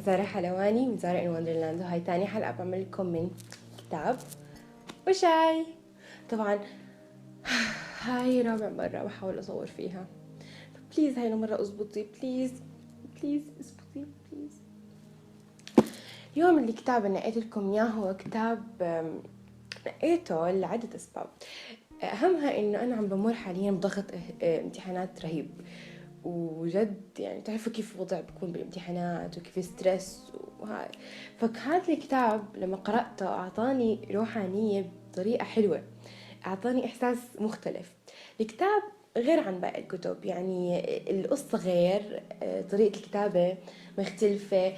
زارة حلواني من زارة إن وندرلاند، وهاي تاني حلقة بعمل لكم من كتاب وشاي. طبعا هاي رابع مرة بحاول أصور فيها، بليز هاي المرة أزبطي، بليز أزبطي بليز. اليوم الكتاب اللي نقيت لكم إياه هو كتاب نقيته لعدة أسباب، أهمها إنه أنا عم بمر حاليا بضغط امتحانات رهيب، وجد يعني تعرفوا كيف الوضع بيكون بالامتحانات وكيف ستريس وهاي. فهذا الكتاب لما قرأته أعطاني روحانية بطريقة حلوة، أعطاني إحساس مختلف. الكتاب غير عن باقي الكتب، يعني القصة غير، طريقة الكتابة مختلفة،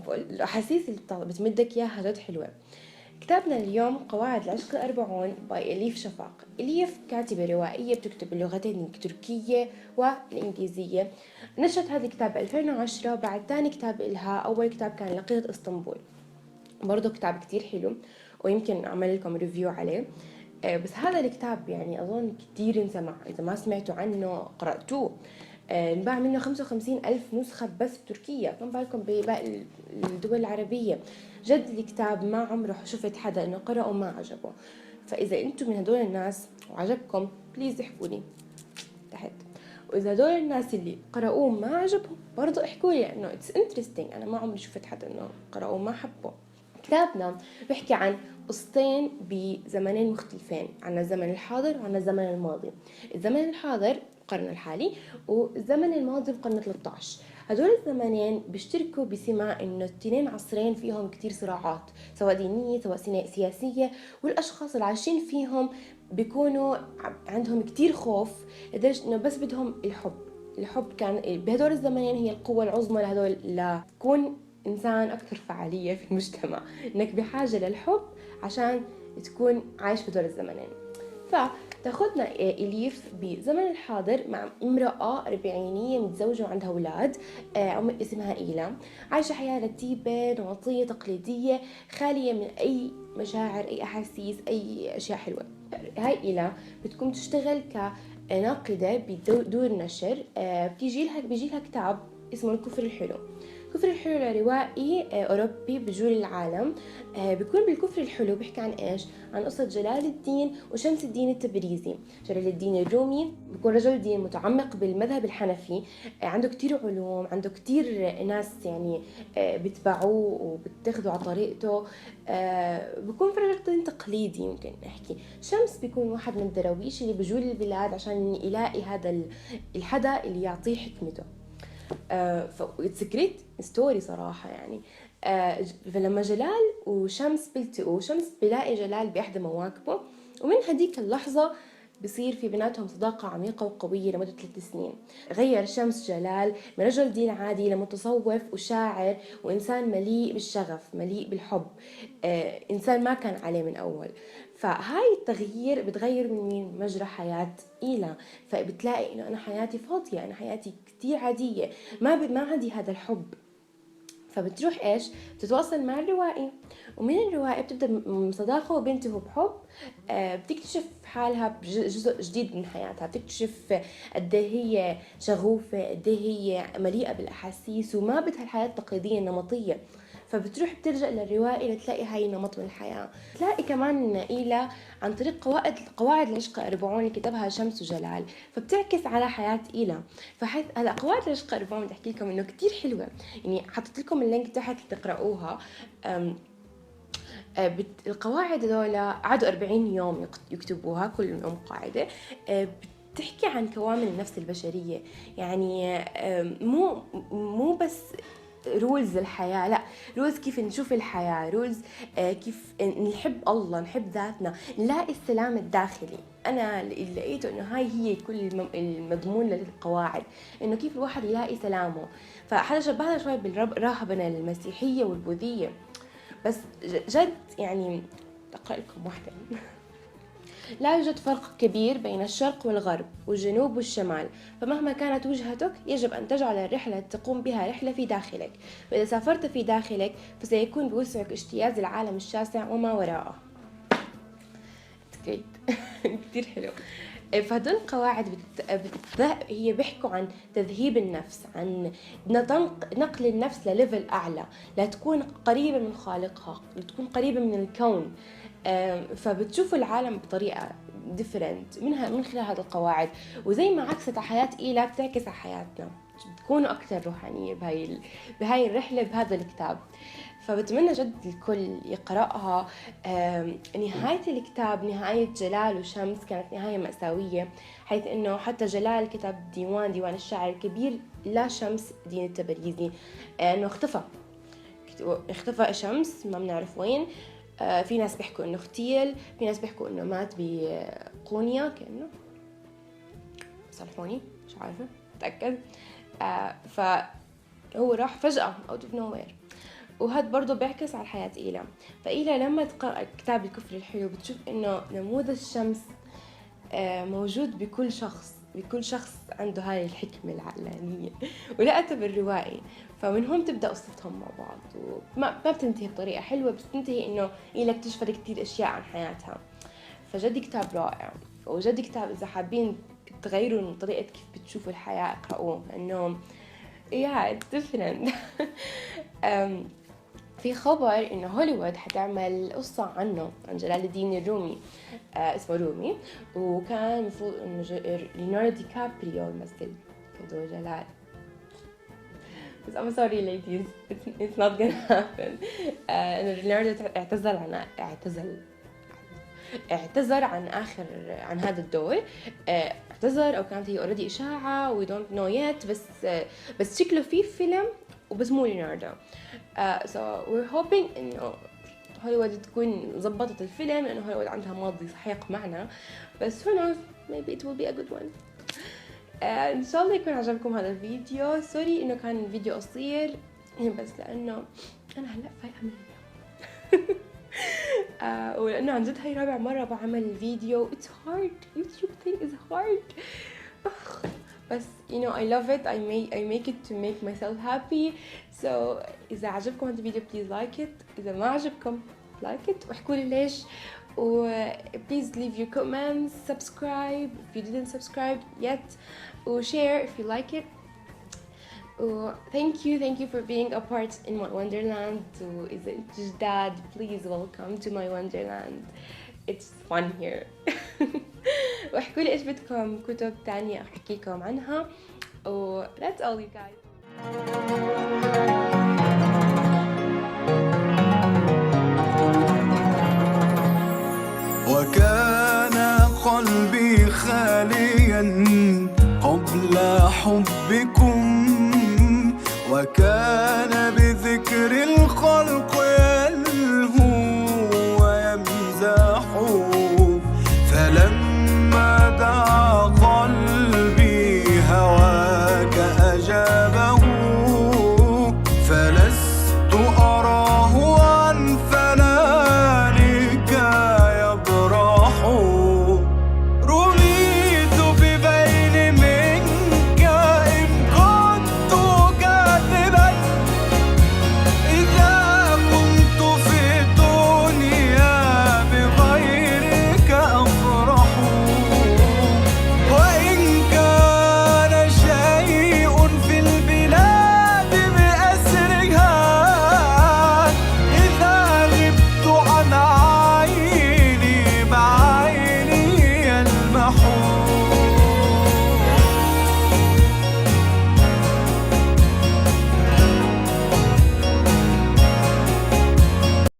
الأحاسيس اللي بتمدك إياها جد حلوة. كتابنا اليوم قواعد العشق الأربعون باي إليف شفاق. إليف كاتبة روائية بتكتب باللغتين التركية والإنجليزية. نشرت هذا الكتاب 2010 بعد ثاني كتاب إلها. أول كتاب كان لقيطة اسطنبول، برضو كتاب كتير حلو ويمكن أعمل لكم ريفيو عليه. بس هذا الكتاب يعني أظن كتير انسمع، إذا ما سمعتوا عنه قرأتوه. انباع منه 55,000 نسخة بس بتركيا، كم بالكم بباقي الدول العربية. جد الكتاب ما عمره شفت حدا إنه قرأه ما عجبه. فإذا أنتم من هدول الناس وعجبكم بليز احكوا لي تحت، وإذا هدول الناس اللي قرأوه ما عجبهم برضو احكوا لي إنه it's interesting، أنا ما عمري شفت حدا إنه قرأوه ما حبه. كتابنا بيحكي عن قصتين بزمنين مختلفين، عن الزمن الحاضر وعن الزمن الماضي. الزمن الحاضر القرن الحالي، والزمن الماضي القرن 13. هدول الزمنين بيشتركوا بسمة انه التنين عصرين فيهم كتير صراعات، سواء دينية سواء سياسية، والاشخاص اللي عايشين فيهم بيكونوا عندهم كتير خوف لدرجة انه بس بدهم الحب كان بهدول الزمنين هي القوة العظمى لهدول لتكون إنسان أكثر فعالية في المجتمع، إنك بحاجة للحب عشان تكون عايش في دور الزمنين. فتاخدنا إليف بزمن الحاضر مع امرأة أربعينية متزوجة وعندها أولاد، اسمها إيلا، عايشة حياة رتيبة نمطية تقليدية خالية من أي مشاعر أي أحاسيس أي أشياء حلوة. هاي إيلا بتكون تشتغل كناقدة بدور نشر، بيجي لها كتاب اسمه الكفر الحلو. الكفر الحلو روائي أوروبي بجول العالم. بيكون بالكفر الحلو بيحكي عن إيش؟ عن قصة جلال الدين وشمس الدين التبريزي. جلال الدين الرومي بيكون رجل دين متعمق بالمذهب الحنفي، عنده كتير علوم، عنده كتير ناس يعني بيتبعوه وبتاخدوا على طريقته. بيكون في رجل دين تقليدي ممكن نحكي. شمس بيكون واحد من الدراويش اللي بجول البلاد عشان يلاقي هذا الحدا اللي يعطيه حكمته. اتس جريت ستوري صراحة يعني. فلما جلال وشمس بيلتقوا، شمس بيلاقي جلال بإحدى مواكبه، ومن هديك اللحظة بصير في بيناتهم صداقة عميقة وقوية لمدة 3 سنين. غير شمس جلال من رجل دين عادي لمتصوف وشاعر وإنسان مليء بالشغف مليء بالحب، إنسان ما كان عليه من أول. فهاي التغيير بتغير من مين؟ مجرى حياة إيلا. فبتلاقي إنه أنا حياتي فاضية، أنا حياتي كتير عادية، ما عندي هذا الحب. فبتروح إيش؟ بتتواصل مع الروائي، ومن الروائي بتبدأ صداقة وبينتهوا بحب. بتكتشف حالها بجزء جديد من حياتها، بتكتشف قد هي شغوفة، قد هي مليئة بالأحاسيس وما بدها الحياة التقليدية النمطية. فبتروح بتلجأ للرواية لتلاقي هاي النمط من الحياة. تلاقي كمان إيلا عن طريق قواعد العشق الأربعون اللي كتبها شمس وجلال، فبتعكس على حياة إيلا. فحيث هلا قواعد العشق الأربعون بدي أحكي لكم إنه كتير حلوة، يعني حطيت لكم اللينك تحت تقرأوها. القواعد هذولا قعدوا 40 يوم يكتبوها كل يوم قاعدة. بتحكي عن كوامن النفس البشرية، يعني مو بس رولز الحياة، لا، رولز كيف نشوف الحياة، رولز كيف نحب الله، نحب ذاتنا، نلاقي السلام الداخلي. أنا اللي لقيته إنه هاي هي كل المضمون للقواعد، إنه كيف الواحد يلاقي سلامه. فحدا شبهنا شوي بالراهبنة المسيحية والبوذية، بس جد يعني أقرأ لكم واحدة. لا يوجد فرق كبير بين الشرق والغرب والجنوب والشمال، فمهما كانت وجهتك يجب أن تجعل الرحلة تقوم بها رحلة في داخلك، فإذا سافرت في داخلك فسيكون بوسعك اجتياز العالم الشاسع وما وراءه. كتير حلو. فهدول القواعد هي بيحكوا عن تذهيب النفس، عن نقل النفس لليفل أعلى، لتكون قريبة من خالقها، لتكون قريبة من الكون. فبتشوف العالم بطريقة different من خلال هذه القواعد. وزي ما عكست على حياة إيلا بتعكس على حياتنا، بتكونوا أكثر روحانية بهاي الرحلة بهذا الكتاب. فبتمنى جد الكل يقرأها. نهاية الكتاب، نهاية جلال وشمس، كانت نهاية مأساوية، حيث أنه حتى جلال كتب ديوان الشاعر الكبير لا شمس دين التبريزي، أنه اختفى شمس، ما بنعرف وين. في ناس بيحكوا أنه اغتيل، في ناس بيحكوا أنه مات بقونيا كأنه، صلحوني مش عارفة أتأكد. فهو راح فجأة out of nowhere. وهذا برضو بيعكس على حياة إيلا. فإيلا لما تقرأ كتاب الكفر الحلو بتشوف إنه نموذج الشمس موجود بكل شخص عنده هاي الحكمة العقلانية، ولقيتها بالروائي. فمن هم تبدأ قصتهم مع بعض، وما بتنتهي بطريقة حلوة، بس تنتهي إنه إيلا اكتشفت كتير أشياء عن حياتها. فجد كتاب رائع، وجد كتاب إذا حابين تغيروا من طريقة كيف بتشوفوا الحياة اقرأوه، لأنه it's different. في خبر إنه هوليوود حتعمل قصة عنه، عن جلال الدين الرومي. اسمه رومي، وكان المفروض إنه ليوناردو دي كابريو يمثل في دور جلال. بس I'm sorry ladies, it's not gonna happen. إنه ليوناردو اعتذر عن هذا الدور. اعتذر، أو كانت هي already إشاعة we don't know yet، بس شكله فيه فيلم وبس مو ليوناردو. so we're hoping إنه هوليوود تكون زبطت الفيلم، لأنه هوليوود عندها ماضي سحيق معنا، بس who knows, maybe it will be a good one. إن شاء الله يكون عجبكم هذا الفيديو. سوري إنه كان الفيديو قصير، بس لأنه أنا هلأ فايقة من اليوم. ولأنه عن جد هاي رابع مرة بعمل فيديو. It's hard, YouTube thing is hard. بس I love it. I make it to make myself happy. So إذا عجبكم هذا الفيديو please like it. إذا ما عجبكم like it وحكوا لي ليش. Please leave your comments, subscribe if you didn't subscribe yet, share if you like it. Thank you for being a part in my wonderland. إذا أنت جداد please welcome to my wonderland. It's fun here. واحكوا لي إيش بدكم كتب تانية أحكي لكم عنها. That's all you guys. وكان قلبي خاليا قبل حبكم، وكان بذكر